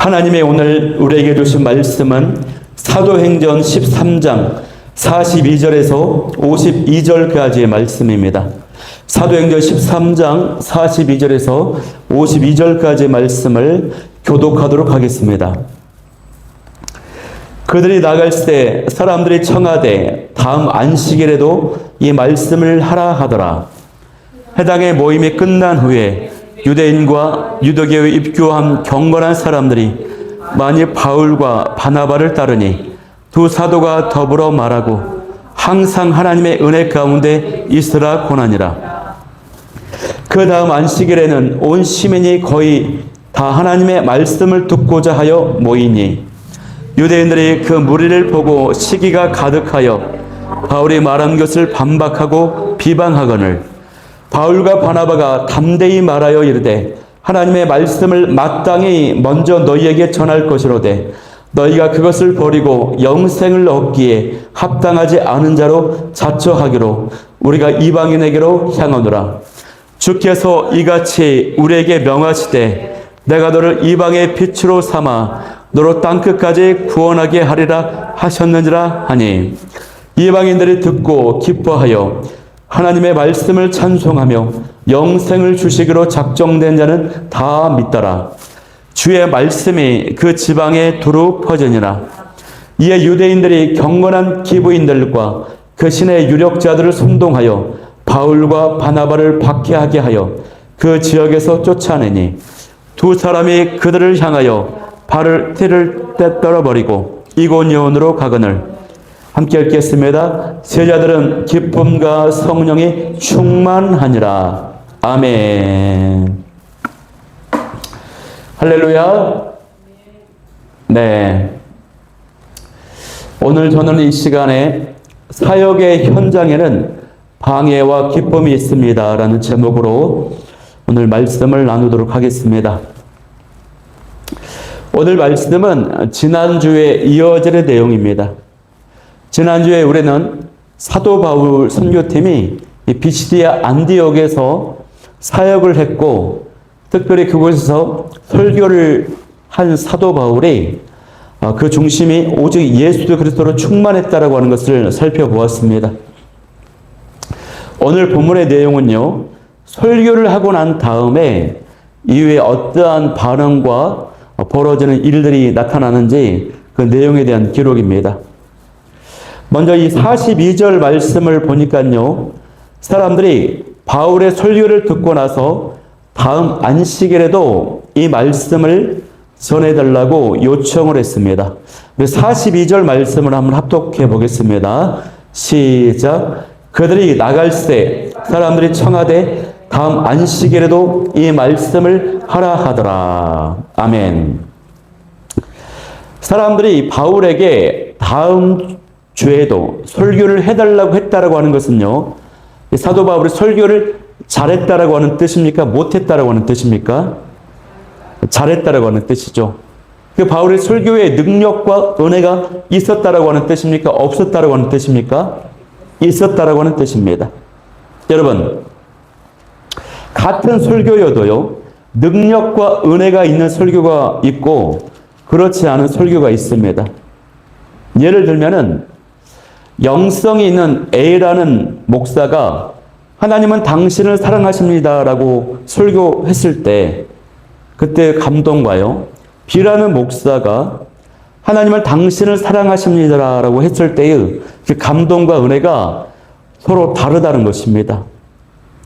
하나님의 오늘 우리에게 주신 말씀은 사도행전 13장 42절에서 52절까지의 말씀입니다. 사도행전 13장 42절에서 52절까지의 말씀을 교독하도록 하겠습니다. 그들이 나갈 때 사람들이 청하되 다음 안식일에도 이 말씀을 하라 하더라. 해당의 모임이 끝난 후에 유대인과 유대교에 입교한 경건한 사람들이 만일 바울과 바나바를 따르니 두 사도가 더불어 말하고 항상 하나님의 은혜 가운데 있으라 권하니라. 그 다음 안식일에는 온 시민이 거의 다 하나님의 말씀을 듣고자 하여 모이니 유대인들이 그 무리를 보고 시기가 가득하여 바울이 말한 것을 반박하고 비방하거늘 바울과 바나바가 담대히 말하여 이르되 하나님의 말씀을 마땅히 먼저 너희에게 전할 것이로되 너희가 그것을 버리고 영생을 얻기에 합당하지 않은 자로 자처하기로 우리가 이방인에게로 향하노라. 주께서 이같이 우리에게 명하시되 내가 너를 이방의 빛으로 삼아 너로 땅끝까지 구원하게 하리라 하셨는지라 하니 이방인들이 듣고 기뻐하여 하나님의 말씀을 찬송하며 영생을 주시기로 작정된 자는 다 믿더라. 주의 말씀이 그 지방에 두루 퍼지니라. 이에 유대인들이 경건한 기부인들과 그 신의 유력자들을 선동하여 바울과 바나바를 박해하게 하여 그 지역에서 쫓아내니 두 사람이 그들을 향하여 발을 띠를 떨어버리고 이고니온으로 가거늘 함께 읽겠습니다. 제자들은 기쁨과 성령이 충만하니라. 아멘. 할렐루야. 네. 오늘 저는 이 시간에 사역의 현장에는 방해와 기쁨이 있습니다 라는 제목으로 오늘 말씀을 나누도록 하겠습니다. 오늘 말씀은 지난주에 이어질 내용입니다. 지난주에 우리는 사도 바울 선교팀이 비시디아 안디옥에서 사역을 했고 특별히 그곳에서 설교를 한 사도 바울이 그 중심이 오직 예수 그리스도로 충만했다라고 하는 것을 살펴보았습니다. 오늘 본문의 내용은요, 설교를 하고 난 다음에 이후에 어떠한 반응과 벌어지는 일들이 나타나는지 그 내용에 대한 기록입니다. 먼저 이 42절 말씀을 보니까요, 사람들이 바울의 설교를 듣고 나서 다음 안식일에도 이 말씀을 전해달라고 요청을 했습니다. 42절 말씀을 한번 합독해 보겠습니다. 시작. 그들이 나갈 때 사람들이 청하되 다음 안식일에도 이 말씀을 하라 하더라. 아멘. 사람들이 바울에게 다음 주에도 설교를 해달라고 했다라고 하는 것은요, 사도 바울이 설교를 잘했다라고 하는 뜻입니까? 못했다라고 하는 뜻입니까? 잘했다라고 하는 뜻이죠. 그 바울의 설교에 능력과 은혜가 있었다라고 하는 뜻입니까? 없었다라고 하는 뜻입니까? 있었다라고 하는 뜻입니다. 여러분, 같은 설교여도요, 능력과 은혜가 있는 설교가 있고 그렇지 않은 설교가 있습니다. 예를 들면은 영성이 있는 A라는 목사가 하나님은 당신을 사랑하십니다라고 설교했을 때 그때 감동과요, B라는 목사가 하나님은 당신을 사랑하십니다라고 했을 때의 그 감동과 은혜가 서로 다르다는 것입니다.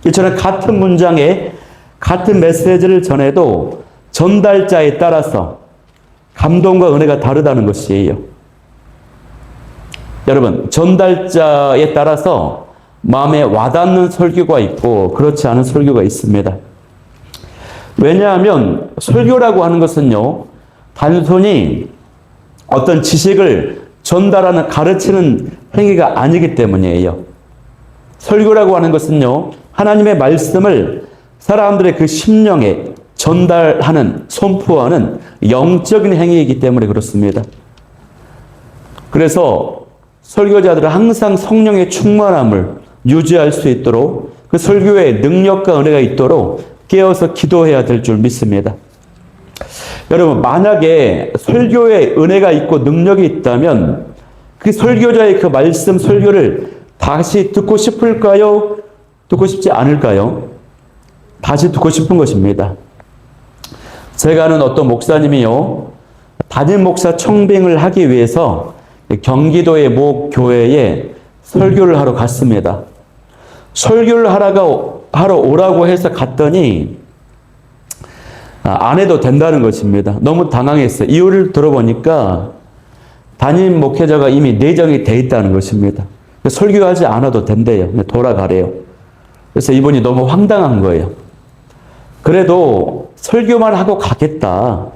이처럼 같은 문장에 같은 메시지를 전해도 전달자에 따라서 감동과 은혜가 다르다는 것이에요. 여러분, 전달자에 따라서 마음에 와닿는 설교가 있고 그렇지 않은 설교가 있습니다. 왜냐하면 설교라고 하는 것은요, 단순히 어떤 지식을 전달하는 가르치는 행위가 아니기 때문이에요. 설교라고 하는 것은요, 하나님의 말씀을 사람들의 그 심령에 전달하는, 선포하는 영적인 행위이기 때문에 그렇습니다. 그래서 설교자들은 항상 성령의 충만함을 유지할 수 있도록 그 설교에 능력과 은혜가 있도록 깨어서 기도해야 될 줄 믿습니다. 여러분, 만약에 설교에 은혜가 있고 능력이 있다면 그 설교자의 그 말씀 설교를 다시 듣고 싶을까요? 듣고 싶지 않을까요? 다시 듣고 싶은 것입니다. 제가 아는 어떤 목사님이요, 담임 목사 청빙을 하기 위해서 경기도의 모 교회에 설교를 하러 갔습니다. 설교를 하러 오라고 해서 갔더니 안 해도 된다는 것입니다. 너무 당황했어요. 이유를 들어보니까 담임 목회자가 이미 내정이 돼 있다는 것입니다. 설교하지 않아도 된대요. 돌아가래요. 그래서 이분이 너무 황당한 거예요. 그래도 설교만 하고 가겠다.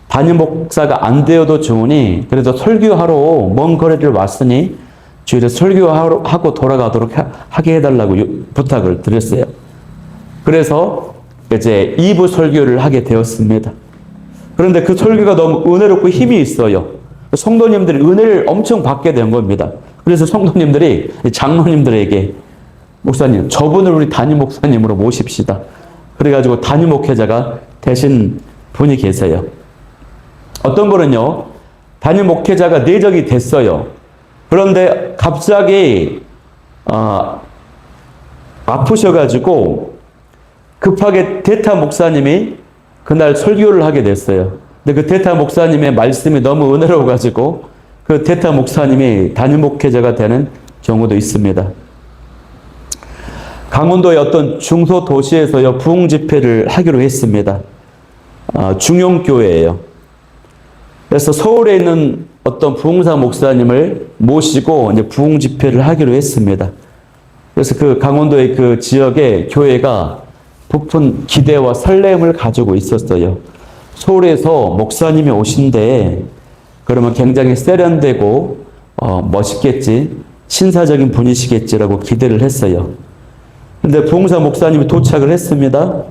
담임 목사가 안 되어도 좋으니 그래도 설교하러 먼 거리를 왔으니 주일에 설교하고 돌아가도록 하게 해달라고 부탁을 드렸어요. 그래서 이제 2부 설교를 하게 되었습니다. 그런데 그 설교가 너무 은혜롭고 힘이 있어요. 성도님들이 은혜를 엄청 받게 된 겁니다. 그래서 성도님들이 장로님들에게 목사님, 저분을 우리 담임 목사님으로 모십시다. 그래가지고 담임 목회자가 되신 분이 계세요. 어떤 분은요, 담임 목회자가 내정이 됐어요. 그런데 갑자기 아프셔가지고 급하게 대타 목사님이 그날 설교를 하게 됐어요. 근데 그 대타 목사님의 말씀이 너무 은혜로워가지고 그 대타 목사님이 담임 목회자가 되는 경우도 있습니다. 강원도의 어떤 중소도시에서요, 부흥 집회를 하기로 했습니다. 중용교회예요. 그래서 서울에 있는 어떤 부흥사 목사님을 모시고 이제 부흥 집회를 하기로 했습니다. 그래서 그 강원도의 그 지역의 교회가 부푼 기대와 설렘을 가지고 있었어요. 서울에서 목사님이 오신데 그러면 굉장히 세련되고 멋있겠지, 신사적인 분이시겠지라고 기대를 했어요. 근데 부흥사 목사님이 도착을 했습니다.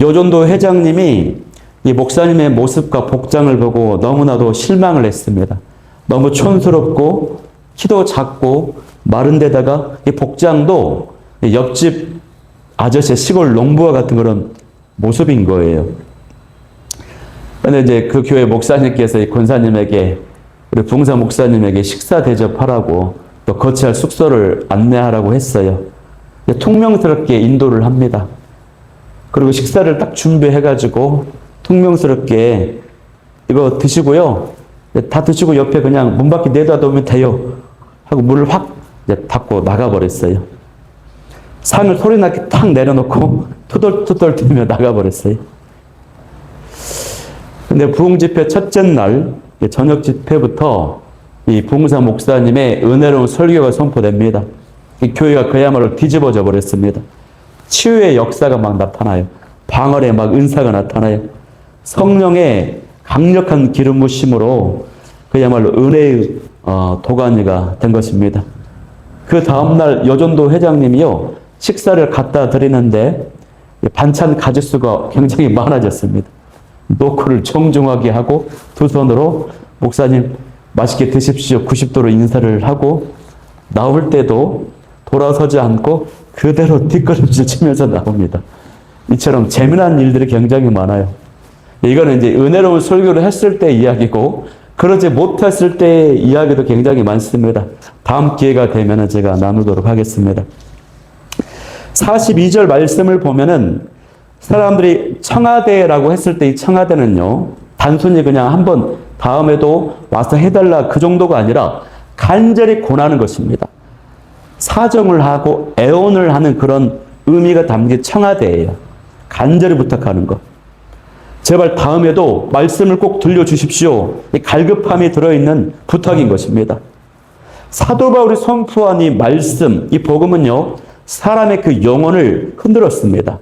여전도 회장님이 이 목사님의 모습과 복장을 보고 너무나도 실망을 했습니다. 너무 촌스럽고 키도 작고 마른 데다가 이 복장도 옆집 아저씨 시골 농부와 같은 그런 모습인 거예요. 그런데 이제 그 교회 목사님께서 이 권사님에게, 우리 부흥사 목사님에게 식사 대접하라고 또 거치할 숙소를 안내하라고 했어요. 퉁명스럽게 인도를 합니다. 그리고 식사를 딱 준비해가지고 퉁명스럽게 이거 드시고요. 다 드시고 옆에 그냥 문 밖에 내다놓으면 돼요. 하고 문을 확 닫고 나가버렸어요. 상을 소리나게 탁 내려놓고 투덜투덜 뛰며 나가버렸어요. 근데 부흥 집회 첫째 날 저녁 집회부터 이 부흥사 목사님의 은혜로운 설교가 선포됩니다. 이 교회가 그야말로 뒤집어져 버렸습니다. 치유의 역사가 막 나타나요. 방언에 막 은사가 나타나요. 성령의 강력한 기름 부심으로 그야말로 은혜의 도가니가 된 것입니다. 그 다음날 여전도 회장님이요, 식사를 갖다 드리는데 반찬 가짓수가 굉장히 많아졌습니다. 노크를 정중하게 하고 두 손으로 목사님 맛있게 드십시오 90도로 인사를 하고 나올 때도 돌아서지 않고 그대로 뒷걸음질 치면서 나옵니다. 이처럼 재미난 일들이 굉장히 많아요. 이거는 이제 은혜로운 설교를 했을 때 이야기고, 그러지 못했을 때의 이야기도 굉장히 많습니다. 다음 기회가 되면 제가 나누도록 하겠습니다. 42절 말씀을 보면은 사람들이 청와대라고 했을 때 이 청와대는요, 단순히 그냥 한번 다음에도 와서 해달라 그 정도가 아니라 간절히 권하는 것입니다. 사정을 하고 애원을 하는 그런 의미가 담긴 청와대예요. 간절히 부탁하는 것. 제발 다음에도 말씀을 꼭 들려주십시오. 이 갈급함이 들어있는 부탁인 것입니다. 사도 바울이 선포한 이 말씀, 이 복음은요, 사람의 그 영혼을 흔들었습니다.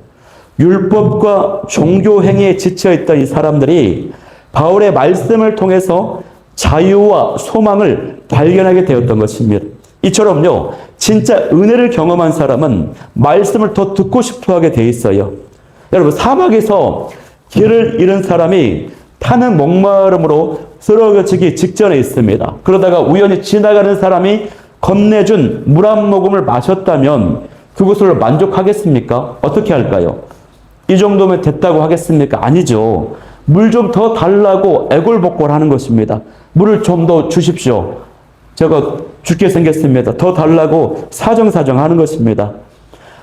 율법과 종교 행위에 지쳐있던 이 사람들이 바울의 말씀을 통해서 자유와 소망을 발견하게 되었던 것입니다. 이처럼요, 진짜 은혜를 경험한 사람은 말씀을 더 듣고 싶어 하게 돼 있어요. 여러분, 사막에서 길을 잃은 사람이 타는 목마름으로 쓰러지기 직전에 있습니다. 그러다가 우연히 지나가는 사람이 건네준 물 한 모금을 마셨다면 그것으로 만족하겠습니까? 어떻게 할까요? 이 정도면 됐다고 하겠습니까? 아니죠. 물 좀 더 달라고 애골복골하는 것입니다. 물을 좀 더 주십시오. 제가 죽게 생겼습니다. 더 달라고 사정사정하는 것입니다.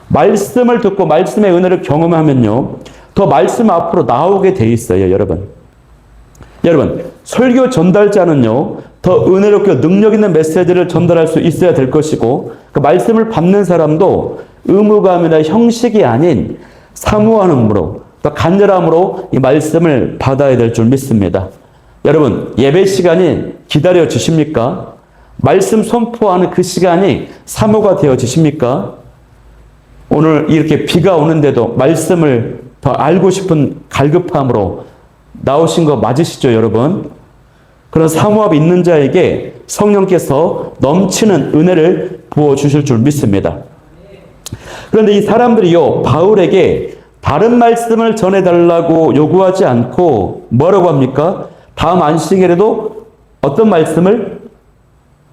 말씀을 듣고 말씀의 은혜를 경험하면요, 더 말씀 앞으로 나오게 돼 있어요, 여러분. 여러분, 설교 전달자는요, 더 은혜롭게 능력 있는 메시지를 전달할 수 있어야 될 것이고, 그 말씀을 받는 사람도 의무감이나 형식이 아닌 사모하는 마음으로, 또 간절함으로 이 말씀을 받아야 될 줄 믿습니다. 여러분, 예배 시간이 기다려 주십니까? 말씀 선포하는 그 시간이 사모가 되어 주십니까? 오늘 이렇게 비가 오는데도 말씀을 더 알고 싶은 갈급함으로 나오신 거 맞으시죠, 여러분? 그런 사모함이 있는 자에게 성령께서 넘치는 은혜를 부어주실 줄 믿습니다. 그런데 이 사람들이요, 바울에게 다른 말씀을 전해달라고 요구하지 않고 뭐라고 합니까? 다음 안식일에도 어떤 말씀을?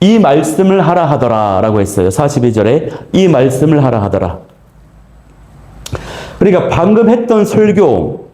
이 말씀을 하라 하더라 라고 했어요. 42절에 이 말씀을 하라 하더라. 그러니까 방금 했던 설교,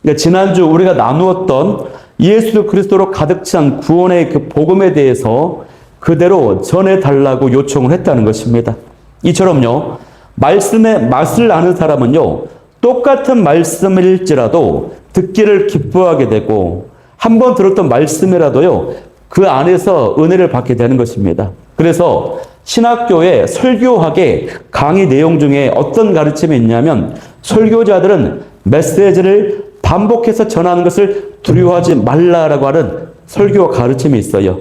그러니까 지난주 우리가 나누었던 예수 그리스도로 가득 찬 구원의 그 복음에 대해서 그대로 전해달라고 요청을 했다는 것입니다. 이처럼요, 말씀의 맛을 아는 사람은요, 똑같은 말씀일지라도 듣기를 기뻐하게 되고 한 번 들었던 말씀이라도요, 그 안에서 은혜를 받게 되는 것입니다. 그래서 신학교의 설교학의 강의 내용 중에 어떤 가르침이 있냐면, 설교자들은 메시지를 반복해서 전하는 것을 두려워하지 말라라고 하는 설교 가르침이 있어요.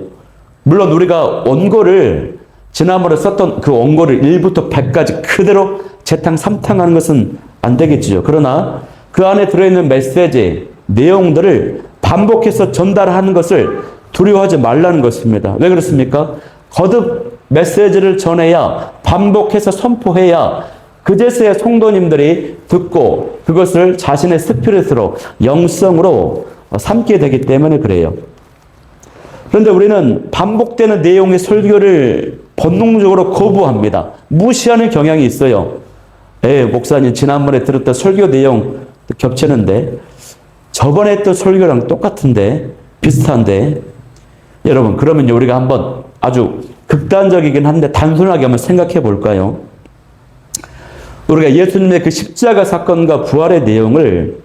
물론 우리가 원고를, 지난번에 썼던 그 원고를 1부터 100까지 그대로 재탕, 삼탕하는 것은 안 되겠지요. 그러나 그 안에 들어있는 메시지, 내용들을 반복해서 전달하는 것을 두려워하지 말라는 것입니다. 왜 그렇습니까? 거듭 메시지를 전해야, 반복해서 선포해야 그제서야 성도님들이 듣고 그것을 자신의 스피릿으로, 영성으로 삼게 되기 때문에 그래요. 그런데 우리는 반복되는 내용의 설교를 본능적으로 거부합니다. 무시하는 경향이 있어요. 목사님 지난번에 들었던 설교 내용 겹치는데, 저번에 했던 설교랑 똑같은데, 비슷한데. 여러분, 그러면 우리가 한번 아주 극단적이긴 한데 단순하게 한번 생각해 볼까요? 우리가 예수님의 그 십자가 사건과 부활의 내용을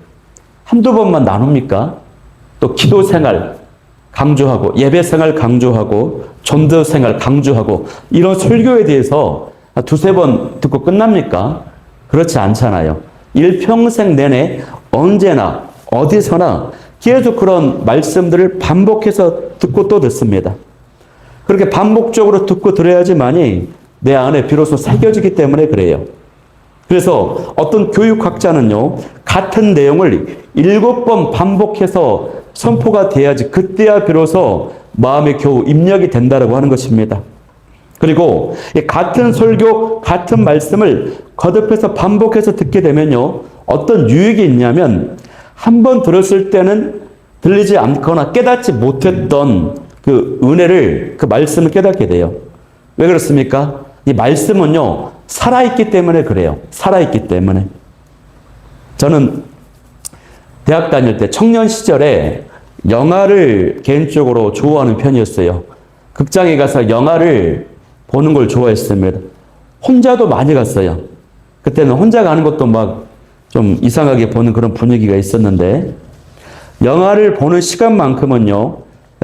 한두 번만 나눕니까? 또 기도 생활 강조하고, 예배 생활 강조하고, 전도 생활 강조하고, 이런 설교에 대해서 두세 번 듣고 끝납니까? 그렇지 않잖아요. 일평생 내내 언제나 어디서나 계속 그런 말씀들을 반복해서 듣고 또 듣습니다. 그렇게 반복적으로 듣고 들어야지만이 내 안에 비로소 새겨지기 때문에 그래요. 그래서 어떤 교육학자는요, 같은 내용을 7번 반복해서 선포가 돼야지 그때야 비로소 마음에 겨우 입력이 된다고 하는 것입니다. 그리고 같은 설교, 같은 말씀을 거듭해서 반복해서 듣게 되면요, 어떤 유익이 있냐면, 한 번 들었을 때는 들리지 않거나 깨닫지 못했던 그 은혜를, 그 말씀을 깨닫게 돼요. 왜 그렇습니까? 이 말씀은요, 살아있기 때문에 그래요. 살아있기 때문에. 저는 대학 다닐 때 청년 시절에 영화를 개인적으로 좋아하는 편이었어요. 극장에 가서 영화를 보는 걸 좋아했습니다. 혼자도 많이 갔어요. 그때는 혼자 가는 것도 막 좀 이상하게 보는 그런 분위기가 있었는데, 영화를 보는 시간만큼은요,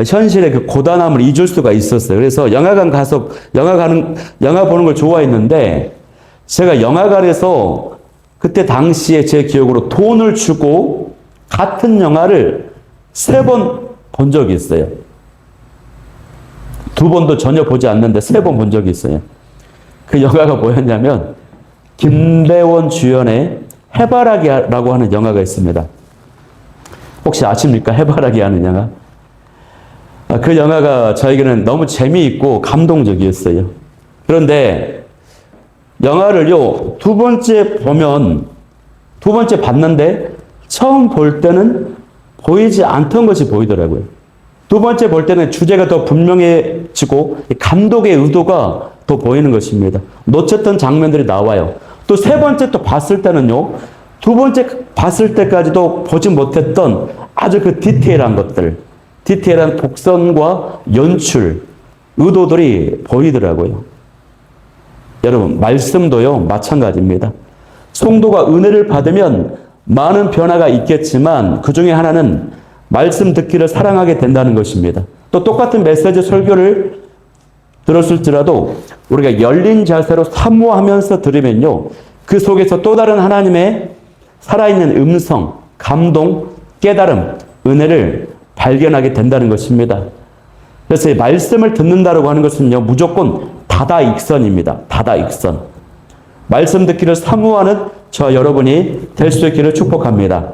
현실의 그 고단함을 잊을 수가 있었어요. 그래서 영화관 가서 영화 보는 걸 좋아했는데, 제가 영화관에서 그때 당시에 제 기억으로 돈을 주고 같은 영화를 3번 본 적이 있어요. 2번도 전혀 보지 않는데 3번 본 적이 있어요. 그 영화가 뭐였냐면, 김대원 주연의 해바라기라고 하는 영화가 있습니다. 혹시 아십니까? 해바라기 하는 영화? 그 영화가 저에게는 너무 재미있고 감동적이었어요. 그런데 영화를요, 2번째 봤는데 처음 볼 때는 보이지 않던 것이 보이더라고요. 2번째 볼 때는 주제가 더 분명해지고 감독의 의도가 더 보이는 것입니다. 놓쳤던 장면들이 나와요. 또 3번째 또 봤을 때는요, 두 번째 봤을 때까지도 보지 못했던 아주 그 디테일한 것들, 디테일한 독선과 연출, 의도들이 보이더라고요. 여러분, 말씀도요, 마찬가지입니다. 성도가 은혜를 받으면 많은 변화가 있겠지만 그 중에 하나는 말씀 듣기를 사랑하게 된다는 것입니다. 또 똑같은 메시지 설교를 들었을지라도 우리가 열린 자세로 사모하면서 들으면요, 그 속에서 또 다른 하나님의 살아있는 음성, 감동, 깨달음, 은혜를 발견하게 된다는 것입니다. 그래서 이 말씀을 듣는다라고 하는 것은요, 무조건 다다익선입니다. 다다익선. 말씀 듣기를 사모하는 저 여러분이 될 수 있기를 축복합니다.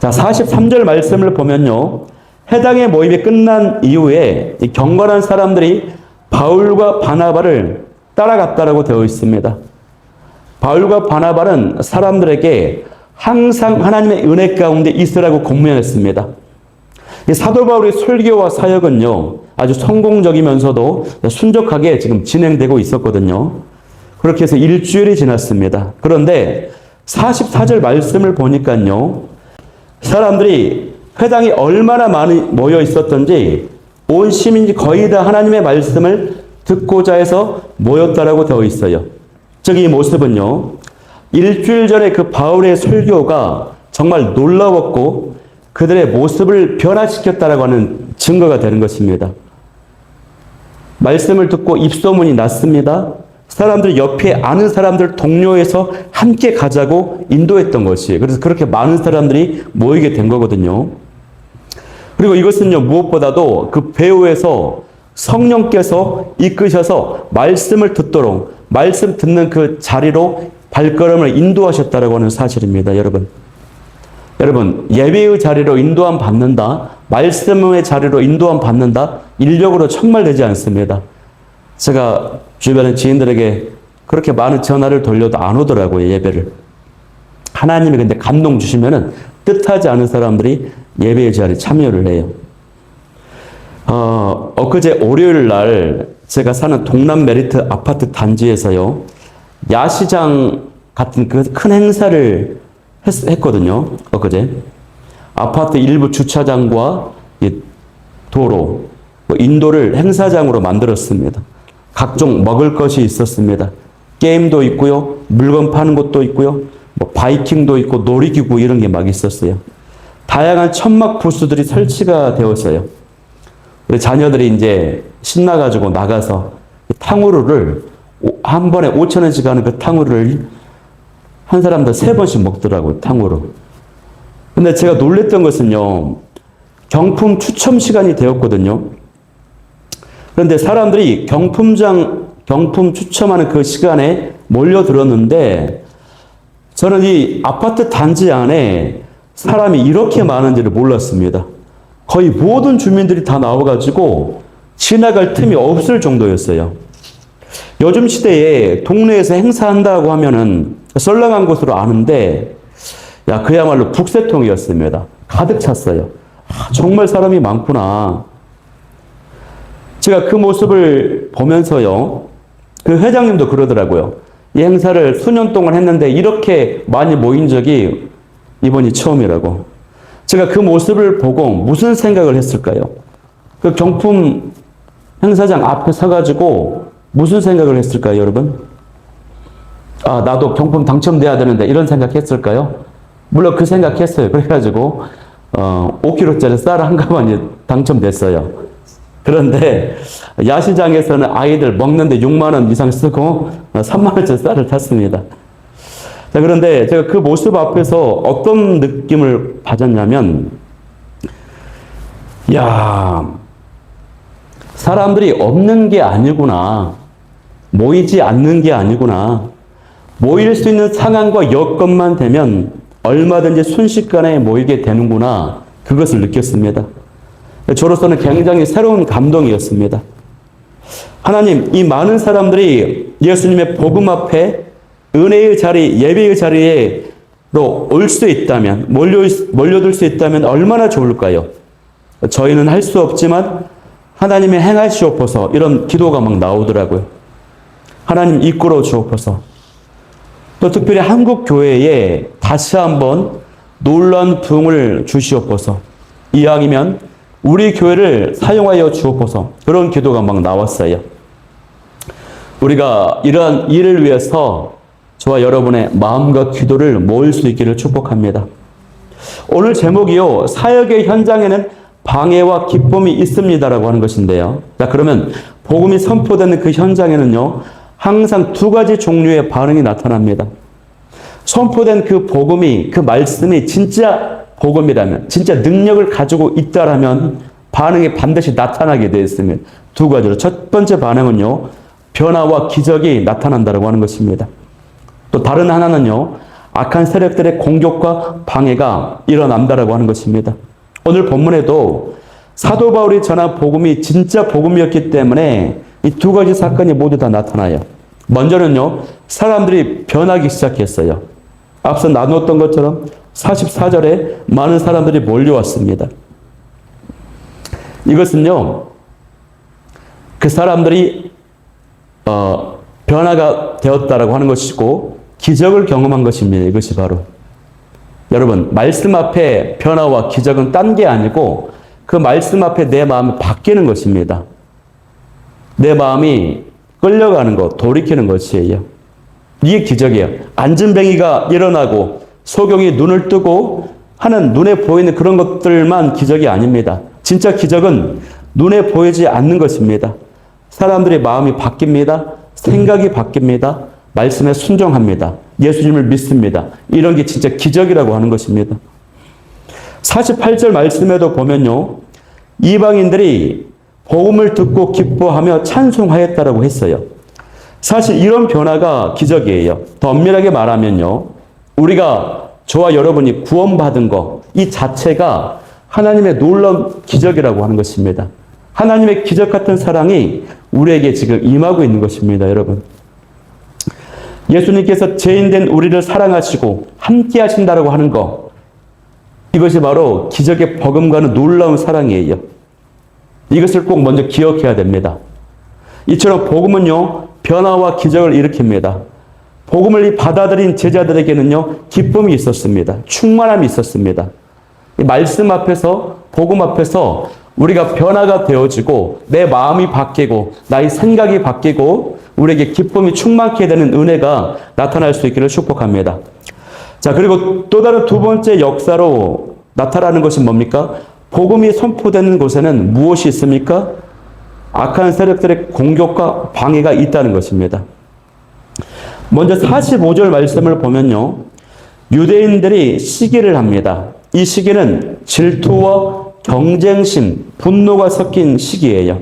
자, 43절 말씀을 보면요, 해당의 모임이 끝난 이후에 이 경건한 사람들이 바울과 바나바를 따라갔다라고 되어 있습니다. 바울과 바나바는 사람들에게 항상 하나님의 은혜 가운데 있으라고 공면했습니다. 이 사도 바울의 설교와 사역은요, 아주 성공적이면서도 순적하게 지금 진행되고 있었거든요. 그렇게 해서 일주일이 지났습니다. 그런데 44절 말씀을 보니까요, 사람들이 회당에 얼마나 많이 모여 있었던지 온 시민이 거의 다 하나님의 말씀을 듣고자 해서 모였다라고 되어 있어요. 즉 이 모습은요, 일주일 전에 그 바울의 설교가 정말 놀라웠고 그들의 모습을 변화시켰다라고 하는 증거가 되는 것입니다. 말씀을 듣고 입소문이 났습니다. 사람들 옆에 아는 사람들 동료해서 함께 가자고 인도했던 것이에요. 그래서 그렇게 많은 사람들이 모이게 된 거거든요. 그리고 이것은요, 무엇보다도 그 배후에서 성령께서 이끄셔서 말씀을 듣도록 말씀 듣는 그 자리로 발걸음을 인도하셨다라고 하는 사실입니다, 여러분. 여러분, 예배의 자리로 인도함 받는다, 말씀의 자리로 인도함 받는다, 인력으로 정말 되지 않습니다. 제가 주변의 지인들에게 그렇게 많은 전화를 돌려도 안 오더라고요, 예배를. 하나님이 근데 감동 주시면은 뜻하지 않은 사람들이 예배의 자리에 참여를 해요. 엊그제 월요일 날 제가 사는 동남 메리트 아파트 단지에서요, 야시장 같은 그 큰 행사를 했거든요. 엊그제. 아파트 일부 주차장과 도로, 인도를 행사장으로 만들었습니다. 각종 먹을 것이 있었습니다. 게임도 있고요, 물건 파는 곳도 있고요, 바이킹도 있고 놀이기구 이런 게 막 있었어요. 다양한 천막 부스들이 설치가 되었어요. 우리 자녀들이 이제 신나가지고 나가서 탕후루를 한 번에 5,000원씩 하는 그 탕후루를 한 사람당 3번씩 먹더라고요, 탕후루. 근데 제가 놀랬던 것은요, 경품 추첨 시간이 되었거든요. 그런데 사람들이 경품 추첨하는 그 시간에 몰려들었는데, 저는 이 아파트 단지 안에 사람이 이렇게 많은지를 몰랐습니다. 거의 모든 주민들이 다 나와가지고 지나갈 틈이 없을 정도였어요. 요즘 시대에 동네에서 행사한다고 하면은 썰렁한 곳으로 아는데, 야, 그야말로 북새통이었습니다. 가득 찼어요. 정말 사람이 많구나. 제가 그 모습을 보면서요, 그 회장님도 그러더라고요. 이 행사를 수년 동안 했는데 이렇게 많이 모인 적이 이번이 처음이라고. 제가 그 모습을 보고 무슨 생각을 했을까요? 그 경품 행사장 앞에 서가지고 무슨 생각을 했을까요, 여러분? 아, 나도 경품 당첨돼야 되는데 이런 생각했을까요? 물론 그 생각했어요. 그래가지고 5kg짜리 쌀 한 가방이 당첨됐어요. 그런데 야시장에서는 아이들 먹는데 6만 원 이상 쓰고 3만 원짜리 쌀을 탔습니다. 자, 그런데 제가 그 모습 앞에서 어떤 느낌을 받았냐면, 야, 사람들이 없는 게 아니구나. 모이지 않는 게 아니구나. 모일 수 있는 상황과 여건만 되면 얼마든지 순식간에 모이게 되는구나. 그것을 느꼈습니다. 저로서는 굉장히 새로운 감동이었습니다. 하나님, 이 많은 사람들이 예수님의 복음 앞에 은혜의 자리, 예배의 자리에로 올 수 있다면, 몰려들 수 있다면 얼마나 좋을까요? 저희는 할 수 없지만 하나님의 행하시옵소서, 이런 기도가 막 나오더라고요. 하나님 이끌어 주옵소서. 또 특별히 한국 교회에 다시 한번 놀라운 부흥을 주시옵소서. 이왕이면 우리 교회를 사용하여 주옵소서. 그런 기도가 막 나왔어요. 우리가 이러한 일을 위해서 저와 여러분의 마음과 기도를 모을 수 있기를 축복합니다. 오늘 제목이요, 사역의 현장에는 방해와 기쁨이 있습니다라고 하는 것인데요. 자, 그러면 복음이 선포되는 그 현장에는요, 항상 두 가지 종류의 반응이 나타납니다. 선포된 그 복음이, 그 말씀이 진짜 복음이라면, 진짜 능력을 가지고 있다라면 반응이 반드시 나타나게 되어 있습니다. 두 가지로. 첫 번째 반응은요, 변화와 기적이 나타난다고 하는 것입니다. 또 다른 하나는요, 악한 세력들의 공격과 방해가 일어난다라고 하는 것입니다. 오늘 본문에도 사도 바울이 전한 복음이 진짜 복음이었기 때문에 이 두 가지 사건이 모두 다 나타나요. 먼저는요, 사람들이 변하기 시작했어요. 앞서 나누었던 것처럼 44절에 많은 사람들이 몰려왔습니다. 이것은요, 그 사람들이 변화가 되었다라고 하는 것이고 기적을 경험한 것입니다. 이것이 바로 여러분, 말씀 앞에 변화와 기적은 딴 게 아니고 그 말씀 앞에 내 마음이 바뀌는 것입니다. 내 마음이 끌려가는 것, 돌이키는 것이에요. 이게 기적이에요. 안진뱅이가 일어나고 소경이 눈을 뜨고 하는 눈에 보이는 그런 것들만 기적이 아닙니다. 진짜 기적은 눈에 보이지 않는 것입니다. 사람들의 마음이 바뀝니다. 생각이 바뀝니다. 말씀에 순종합니다. 예수님을 믿습니다. 이런 게 진짜 기적이라고 하는 것입니다. 48절 말씀에도 보면요, 이방인들이 복음을 듣고 기뻐하며 찬송하였다라고 했어요. 사실 이런 변화가 기적이에요. 더 엄밀하게 말하면요, 우리가 저와 여러분이 구원받은 것, 이 자체가 하나님의 놀라운 기적이라고 하는 것입니다. 하나님의 기적 같은 사랑이 우리에게 지금 임하고 있는 것입니다, 여러분. 예수님께서 죄인된 우리를 사랑하시고 함께 하신다라고 하는 것, 이것이 바로 기적의 버금가는 놀라운 사랑이에요. 이것을 꼭 먼저 기억해야 됩니다. 이처럼 복음은요, 변화와 기적을 일으킵니다. 복음을 받아들인 제자들에게는요, 기쁨이 있었습니다. 충만함이 있었습니다. 이 말씀 앞에서, 복음 앞에서 우리가 변화가 되어지고 내 마음이 바뀌고 나의 생각이 바뀌고 우리에게 기쁨이 충만케 되는 은혜가 나타날 수 있기를 축복합니다. 자, 그리고 또 다른 두 번째 역사로 나타나는 것이 뭡니까? 복음이 선포되는 곳에는 무엇이 있습니까? 악한 세력들의 공격과 방해가 있다는 것입니다. 먼저 45절 말씀을 보면요, 유대인들이 시기를 합니다. 이 시기는 질투와 경쟁심, 분노가 섞인 시기예요.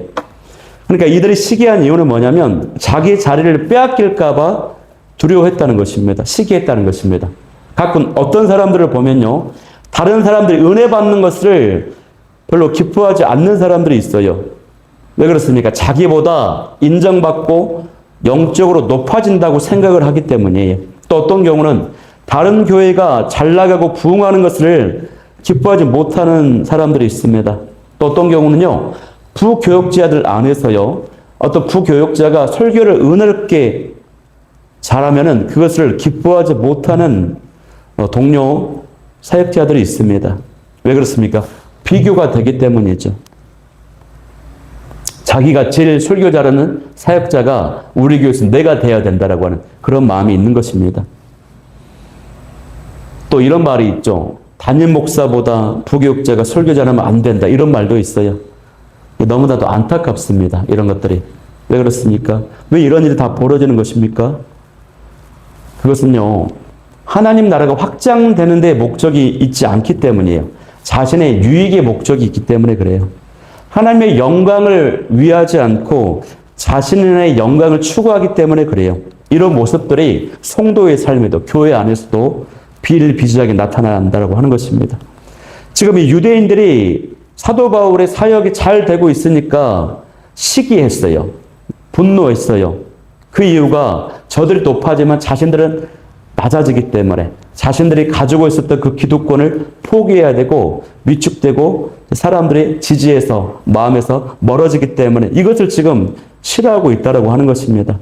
그러니까 이들이 시기한 이유는 뭐냐면 자기 자리를 빼앗길까 봐 두려워했다는 것입니다. 시기했다는 것입니다. 가끔 어떤 사람들을 보면요, 다른 사람들이 은혜 받는 것을 별로 기뻐하지 않는 사람들이 있어요. 왜 그렇습니까? 자기보다 인정받고 영적으로 높아진다고 생각을 하기 때문이에요. 또 어떤 경우는 다른 교회가 잘 나가고 부흥하는 것을 기뻐하지 못하는 사람들이 있습니다. 또 어떤 경우는요, 부교역자들 안에서요, 어떤 부교역자가 설교를 은혜롭게 잘하면은 그것을 기뻐하지 못하는 동료 사역자들이 있습니다. 왜 그렇습니까? 비교가 되기 때문이죠. 자기가 제일 설교 잘하는 사역자가 우리 교회에서 내가 돼야 된다라고 하는 그런 마음이 있는 것입니다. 또 이런 말이 있죠. 담임 목사보다 부교육자가 설교 잘하면 안 된다. 이런 말도 있어요. 너무나도 안타깝습니다. 이런 것들이. 왜 그렇습니까? 왜 이런 일이 다 벌어지는 것입니까? 그것은요, 하나님 나라가 확장되는 데 목적이 있지 않기 때문이에요. 자신의 유익의 목적이 있기 때문에 그래요. 하나님의 영광을 위하지 않고 자신의 영광을 추구하기 때문에 그래요. 이런 모습들이 성도의 삶에도, 교회 안에서도 비일비재하게 나타난다고 하는 것입니다. 지금 이 유대인들이 사도 바울의 사역이 잘 되고 있으니까 시기했어요. 분노했어요. 그 이유가 저들이 높아지면 자신들은 낮아지기 때문에 자신들이 가지고 있었던 그 기득권을 포기해야 되고 위축되고 사람들이 지지해서 마음에서 멀어지기 때문에 이것을 지금 싫어하고 있다고 하는 것입니다.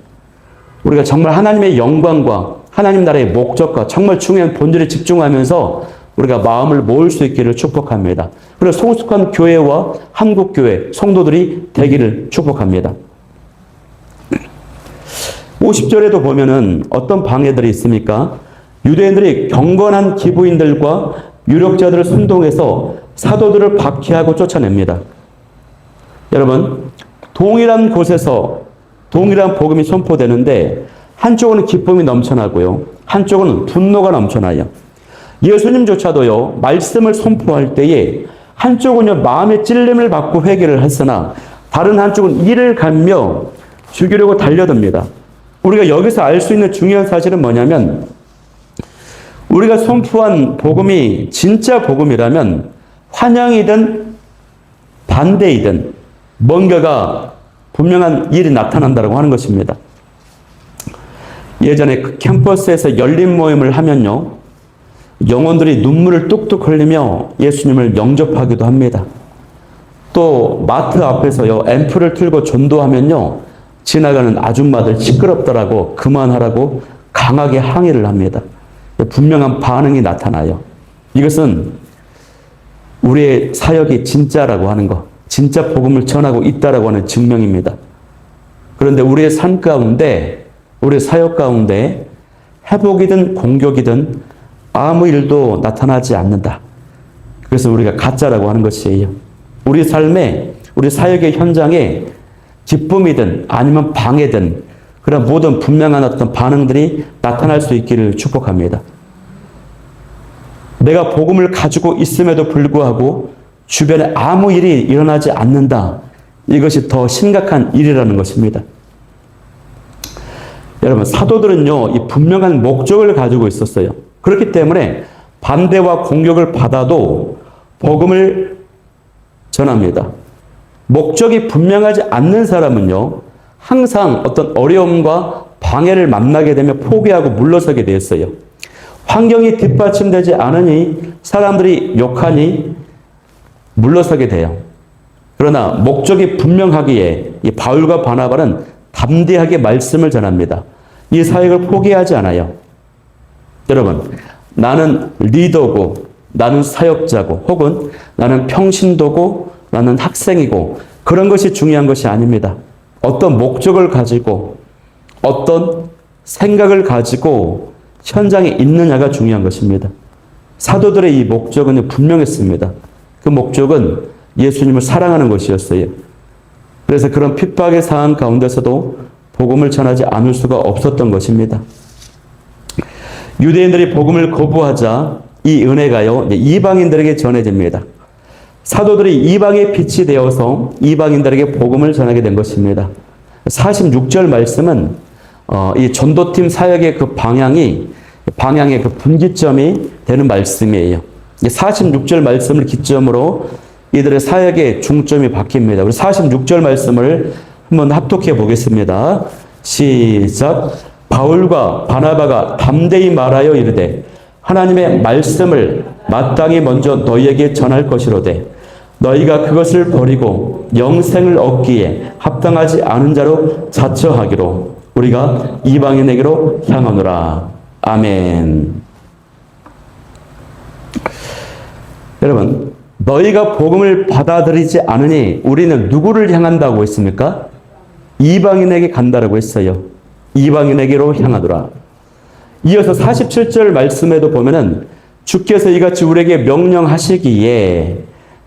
우리가 정말 하나님의 영광과 하나님 나라의 목적과 정말 중요한 본질에 집중하면서 우리가 마음을 모을 수 있기를 축복합니다. 그리고 성숙한 교회와 한국교회 성도들이 되기를 축복합니다. 50절에도 보면은 어떤 방해들이 있습니까? 유대인들이 경건한 기부인들과 유력자들을 선동해서 사도들을 박해하고 쫓아냅니다. 여러분, 동일한 곳에서 동일한 복음이 선포되는데 한쪽은 기쁨이 넘쳐나고요. 한쪽은 분노가 넘쳐나요. 예수님조차도요, 말씀을 선포할 때에 한쪽은요, 마음의 찔림을 받고 회개를 했으나 다른 한쪽은 이를 갈며 죽이려고 달려듭니다. 우리가 여기서 알 수 있는 중요한 사실은 뭐냐면 우리가 선포한 복음이 진짜 복음이라면 환영이든 반대이든 뭔가가 분명한 일이 나타난다고 하는 것입니다. 예전에 그 캠퍼스에서 열린 모임을 하면요, 영혼들이 눈물을 뚝뚝 흘리며 예수님을 영접하기도 합니다. 또 마트 앞에서요, 앰프를 틀고 전도하면요, 지나가는 아줌마들 시끄럽더라고 그만하라고 강하게 항의를 합니다. 분명한 반응이 나타나요. 이것은 우리의 사역이 진짜라고 하는 것, 진짜 복음을 전하고 있다라고 하는 증명입니다. 그런데 우리의 삶 가운데, 우리의 사역 가운데 회복이든 공격이든 아무 일도 나타나지 않는다. 그래서 우리가 가짜라고 하는 것이에요. 우리 삶에, 우리 사역의 현장에 기쁨이든 아니면 방해든 그런 모든 분명한 어떤 반응들이 나타날 수 있기를 축복합니다. 내가 복음을 가지고 있음에도 불구하고 주변에 아무 일이 일어나지 않는다. 이것이 더 심각한 일이라는 것입니다. 여러분, 사도들은요, 이 분명한 목적을 가지고 있었어요. 그렇기 때문에 반대와 공격을 받아도 복음을 전합니다. 목적이 분명하지 않는 사람은요, 항상 어떤 어려움과 방해를 만나게 되면 포기하고 물러서게 되었어요. 환경이 뒷받침되지 않으니 사람들이 욕하니 물러서게 돼요. 그러나 목적이 분명하기에 이 바울과 바나바는 담대하게 말씀을 전합니다. 이 사역을 포기하지 않아요. 여러분, 나는 리더고 나는 사역자고 혹은 나는 평신도고 나는 학생이고 그런 것이 중요한 것이 아닙니다. 어떤 목적을 가지고 어떤 생각을 가지고 현장에 있느냐가 중요한 것입니다. 사도들의 이 목적은 분명했습니다. 그 목적은 예수님을 사랑하는 것이었어요. 그래서 그런 핍박의 상황 가운데서도 복음을 전하지 않을 수가 없었던 것입니다. 유대인들이 복음을 거부하자 이 은혜가요, 이방인들에게 전해집니다. 사도들이 이방의 빛이 되어서 이방인들에게 복음을 전하게 된 것입니다. 46절 말씀은 이 전도팀 사역의 그 방향의 그 분기점이 되는 말씀이에요. 46절 말씀을 기점으로 이들의 사역의 중점이 바뀝니다. 우리 46절 말씀을 한번 합독해 보겠습니다. 시작. 바울과 바나바가 담대히 말하여 이르되 하나님의 말씀을 마땅히 먼저 너희에게 전할 것이로되 너희가 그것을 버리고 영생을 얻기에 합당하지 않은 자로 자처하기로 우리가 이방인에게로 향하노라. 아멘. 여러분, 너희가 복음을 받아들이지 않으니 우리는 누구를 향한다고 했습니까? 이방인에게 간다라고 했어요. 이방인에게로 향하더라. 이어서 47절 말씀에도 보면은 주께서 이같이 우리에게 명령하시기에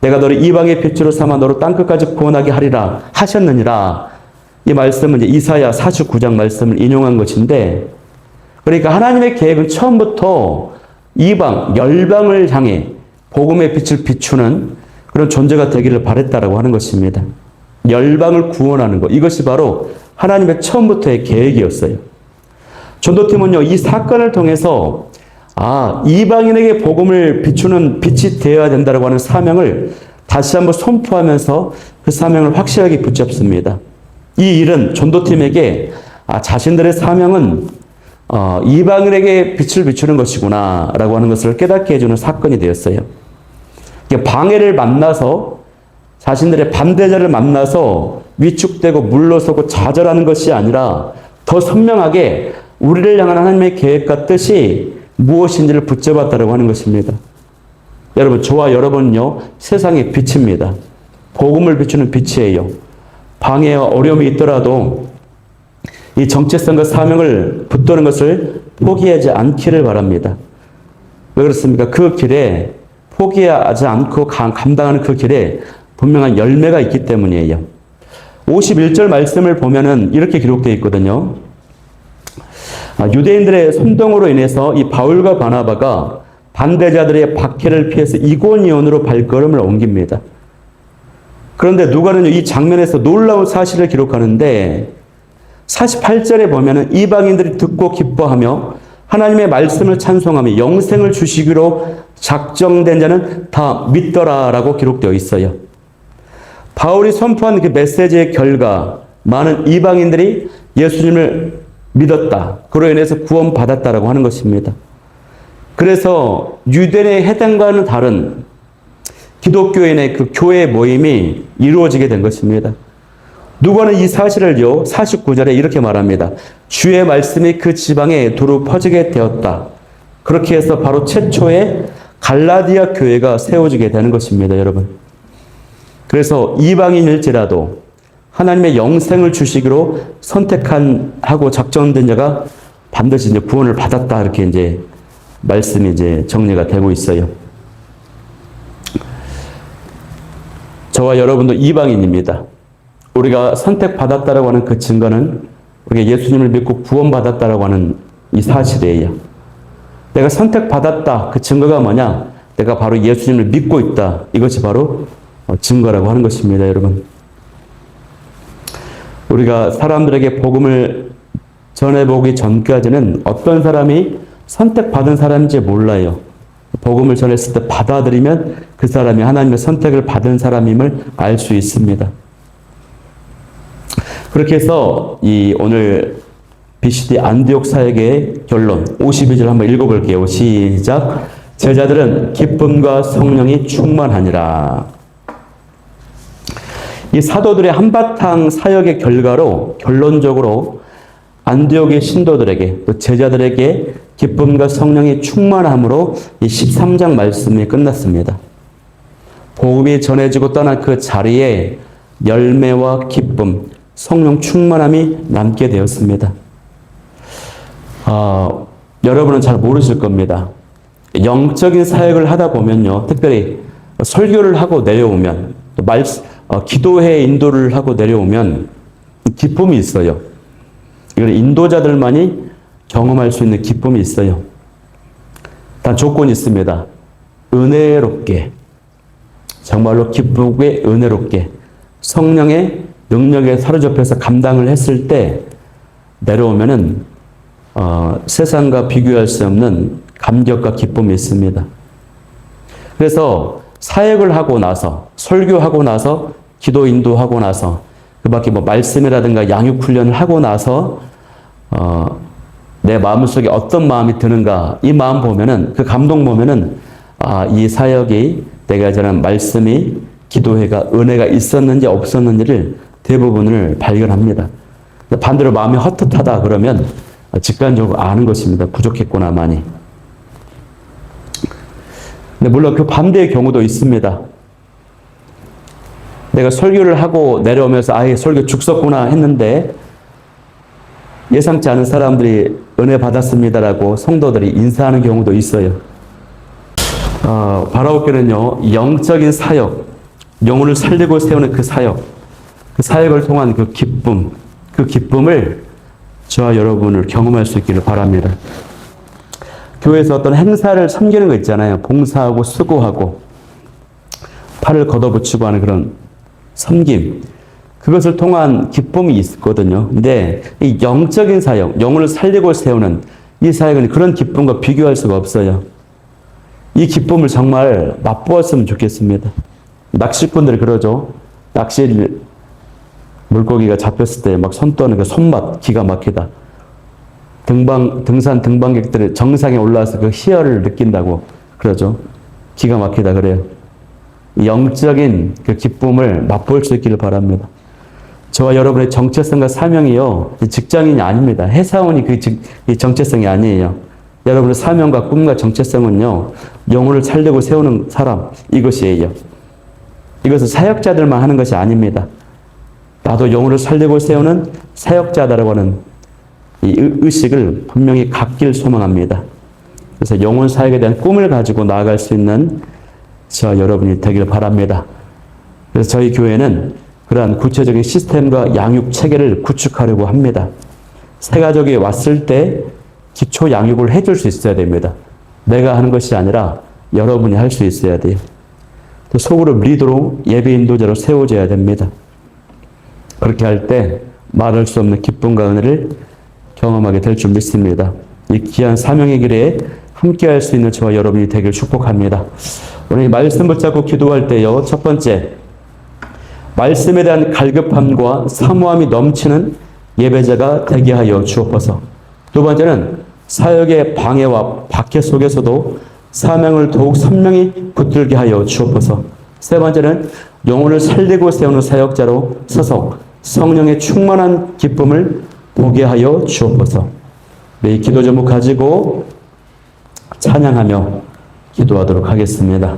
내가 너를 이방의 빛으로 삼아 너로 땅끝까지 구원하게 하리라 하셨느니라. 이 말씀은 이제 이사야 49장 말씀을 인용한 것인데, 그러니까 하나님의 계획은 처음부터 이방, 열방을 향해 복음의 빛을 비추는 그런 존재가 되기를 바랬다라고 하는 것입니다. 열방을 구원하는 것, 이것이 바로 하나님의 처음부터의 계획이었어요. 전도팀은요, 이 사건을 통해서 이방인에게 복음을 비추는 빛이 되어야 된다고 하는 사명을 다시 한번 선포하면서 그 사명을 확실하게 붙잡습니다. 이 일은 전도팀에게 자신들의 사명은 이방인에게 빛을 비추는 것이구나 라고 하는 것을 깨닫게 해주는 사건이 되었어요. 방해를 만나서 자신들의 반대자를 만나서 위축되고 물러서고 좌절하는 것이 아니라 더 선명하게 우리를 향한 하나님의 계획과 뜻이 무엇인지를 붙잡았다고 하는 것입니다. 여러분, 저와 여러분은요, 세상의 빛입니다. 복음을 비추는 빛이에요. 방해와 어려움이 있더라도 이 정체성과 사명을 붙드는 것을 포기하지 않기를 바랍니다. 왜 그렇습니까? 그 길에 포기하지 않고 감당하는 그 길에 분명한 열매가 있기 때문이에요. 51절 말씀을 보면은 이렇게 기록되어 있거든요. 유대인들의 선동으로 인해서 이 바울과 바나바가 반대자들의 박해를 피해서 이고니온으로 발걸음을 옮깁니다. 그런데 누가는 이 장면에서 놀라운 사실을 기록하는데 48절에 보면은 이방인들이 듣고 기뻐하며 하나님의 말씀을 찬송하며 영생을 주시기로 작정된 자는 다 믿더라라고 기록되어 있어요. 바울이 선포한 그 메시지의 결과 많은 이방인들이 예수님을 믿었다. 그로 인해서 구원받았다라고 하는 것입니다. 그래서 유대인의 해당과는 다른 기독교인의 그 교회 모임이 이루어지게 된 것입니다. 누가는 이 사실을요, 49절에 이렇게 말합니다. 주의 말씀이 그 지방에 두루 퍼지게 되었다. 그렇게 해서 바로 최초의 갈라디아 교회가 세워지게 되는 것입니다, 여러분. 그래서 이방인일지라도 하나님의 영생을 주시기로 선택하고 작정된 자가 반드시 이제 구원을 받았다. 이렇게 이제 말씀이 이제 정리가 되고 있어요. 저와 여러분도 이방인입니다. 우리가 선택받았다라고 하는 그 증거는 우리가 예수님을 믿고 구원받았다라고 하는 이 사실이에요. 내가 선택받았다. 그 증거가 뭐냐? 내가 바로 예수님을 믿고 있다. 이것이 바로 증거라고 하는 것입니다, 여러분. 우리가 사람들에게 복음을 전해보기 전까지는 어떤 사람이 선택받은 사람인지 몰라요. 복음을 전했을 때 받아들이면 그 사람이 하나님의 선택을 받은 사람임을 알 수 있습니다. 그렇게 해서 이 오늘 BCD 안디옥 사역의 결론 52절 한번 읽어볼게요. 시작. 제자들은 기쁨과 성령이 충만하니라. 이 사도들의 한바탕 사역의 결과로 결론적으로 안디옥의 신도들에게 또 제자들에게 기쁨과 성령이 충만함으로 이 13장 말씀이 끝났습니다. 복음이 전해지고 떠난 그 자리에 열매와 기쁨, 성령 충만함이 남게 되었습니다. 여러분은 잘 모르실 겁니다. 영적인 사역을 하다 보면요, 특별히 설교를 하고 내려오면, 또 기도회 인도를 하고 내려오면 기쁨이 있어요. 이건 인도자들만이 경험할 수 있는 기쁨이 있어요. 단 조건이 있습니다. 은혜롭게, 정말로 기쁘게 은혜롭게 성령의 능력에 사로잡혀서 감당을 했을 때 내려오면은 세상과 비교할 수 없는 감격과 기쁨이 있습니다. 그래서 사역을 하고 나서, 설교하고 나서, 기도 인도하고 나서, 그 밖에 뭐 말씀이라든가 양육 훈련을 하고 나서 내 마음속에 어떤 마음이 드는가, 이 마음 보면은, 그 감동 보면은 이 사역이 내가 전한 말씀이, 기도회가, 은혜가 있었는지 없었는지를 대부분을 발견합니다. 반대로 마음이 헛헛하다 그러면 직관적으로 아는 것입니다. 부족했구나 많이. 근데 물론 그 반대의 경우도 있습니다. 내가 설교를 하고 내려오면서 아예 설교 죽었구나 했는데 예상치 않은 사람들이 은혜 받았습니다라고 성도들이 인사하는 경우도 있어요. 바라옵교는요, 영적인 사역, 영혼을 살리고 세우는 그 사역을 통한 그 기쁨, 그 기쁨을 저와 여러분을 경험할 수 있기를 바랍니다. 교회에서 어떤 행사를 섬기는 거 있잖아요. 봉사하고 수고하고 팔을 걷어붙이고 하는 그런 섬김. 그것을 통한 기쁨이 있거든요. 근데 이 영적인 사역, 영혼을 살리고 세우는 이 사역은 그런 기쁨과 비교할 수가 없어요. 이 기쁨을 정말 맛보았으면 좋겠습니다. 낚시꾼들이 그러죠. 물고기가 잡혔을 때 막 손 떠는 그 손맛 기가 막히다. 등산 등반객들이 정상에 올라와서 그 희열을 느낀다고 그러죠. 기가 막히다 그래요. 영적인 그 기쁨을 맛볼 수 있기를 바랍니다. 저와 여러분의 정체성과 사명이요, 직장인이 아닙니다. 회사원이 이 정체성이 아니에요. 여러분의 사명과 꿈과 정체성은요, 영혼을 살리고 세우는 사람, 이것이에요. 이것은 사역자들만 하는 것이 아닙니다. 나도 영혼을 살리고 세우는 사역자다라고 하는 이 의식을 분명히 갖길 소망합니다. 그래서 영혼 사역에 대한 꿈을 가지고 나아갈 수 있는 저와 여러분이 되길 바랍니다. 그래서 저희 교회는 그러한 구체적인 시스템과 양육 체계를 구축하려고 합니다. 새 가족이 왔을 때 기초 양육을 해줄 수 있어야 됩니다. 내가 하는 것이 아니라 여러분이 할 수 있어야 돼요. 또 소그룹 리더로 예배 인도자로 세워져야 됩니다. 그렇게 할 때 말할 수 없는 기쁨과 은혜를 경험하게 될 줄 믿습니다. 이 귀한 사명의 길에 함께 할 수 있는 저와 여러분이 되길 축복합니다. 오늘 이 말씀 붙잡고 기도할 때요, 첫 번째, 말씀에 대한 갈급함과 사모함이 넘치는 예배자가 되게 하여 주옵소서. 두 번째는 사역의 방해와 박해 속에서도 사명을 더욱 선명히 붙들게 하여 주옵소서. 세 번째는 영혼을 살리고 세우는 사역자로 서서 성령의 충만한 기쁨을 보게 하여 주옵소서. 이 기도 제목 가지고 찬양하며 기도하도록 하겠습니다.